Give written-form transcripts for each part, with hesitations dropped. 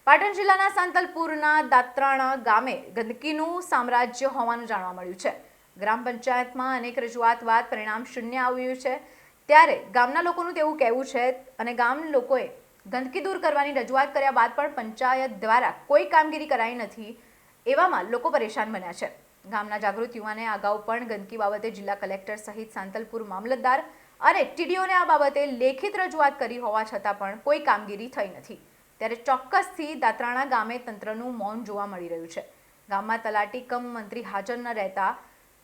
પાટણ જિલ્લાના સાંતલપુરના દાત્રાણા ગામે ગંદકીનું સામ્રાજ્ય હોવાનું જાણવા મળ્યું છે। ગ્રામ પંચાયતમાં અનેક રજૂઆત બાદ પરિણામ શૂન્ય આવ્યું છે। ત્યારે ગામના લોકોનું તેવું કહેવું છે અને ગામ લોકોએ ગંદકી દૂર કરવાની રજૂઆત કર્યા બાદ પણ પંચાયત દ્વારા કોઈ કામગીરી કરાઈ નથી। એવામાં લોકો પરેશાન બન્યા છે। ગામના જાગૃત યુવાને અગાઉ પણ ગંદકી બાબતે જિલ્લા કલેક્ટર સહિત સાંતલપુર મામલતદાર અને ટીડીઓને આ બાબતે લેખિત રજૂઆત કરી હોવા છતાં પણ કોઈ કામગીરી થઈ નથી। ત્યારે ચોક્કસથી દાત્રાણા ગામે તંત્રનું મૌન જોવા મળી રહ્યું છે। ગામમાં તલાટી કમ મંત્રી હાજર ન રહેતા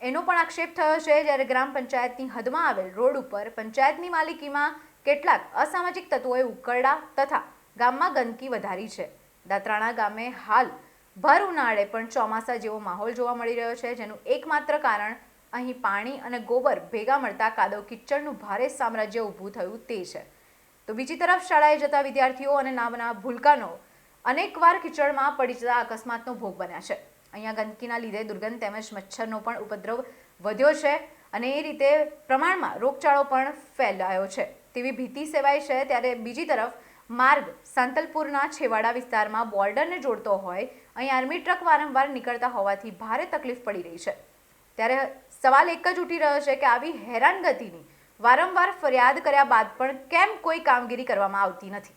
એનો પણ આક્ષેપ થયો છે। જ્યારે ગ્રામ પંચાયતની હદમાં આવેલ રોડ ઉપર પંચાયતની માલિકીમાં કેટલાક અસામાજિક તત્વોએ ઉકરડા તથા ગામમાં ગંદકી વધારી છે। દાત્રાણા ગામે હાલ ભર ઉનાળે પણ ચોમાસા જેવો માહોલ જોવા મળી રહ્યો છે, જેનું એકમાત્ર કારણ અહીં પાણી અને ગોબર ભેગા મળતા કાદવ કિચડનું ભારે સામ્રાજ્ય ઊભું થયું તે છે। તો બીજી તરફ શાળાએ જતા વિદ્યાર્થીઓ અને નાના ભૂલકાનો અનેકવાર કિચડમાં પડી જતા અકસ્માતનો ભોગ બન્યા છે। અહીંયા ગંદકીના લીધે દુર્ગંધ તેમજ મચ્છરનો પણ ઉપદ્રવ વધ્યો છે અને એ રીતે પ્રમાણમાં રોગચાળો પણ ફેલાયો છે તેવી ભીતિ સેવાય છે। ત્યારે બીજી તરફ માર્ગ સાંતલપુરના છેવાડા વિસ્તારમાં બોર્ડરને જોડતો હોય અહીં આર્મી ટ્રક વારંવાર નીકળતા હોવાથી ભારે તકલીફ પડી રહી છે। ત્યારે સવાલ એક જ ઉઠી રહ્યો છે કે આવી હેરાનગતિની વારંવાર ફરિયાદ કર્યા બાદ પણ કેમ કોઈ કામગીરી કરવામાં આવતી નથી।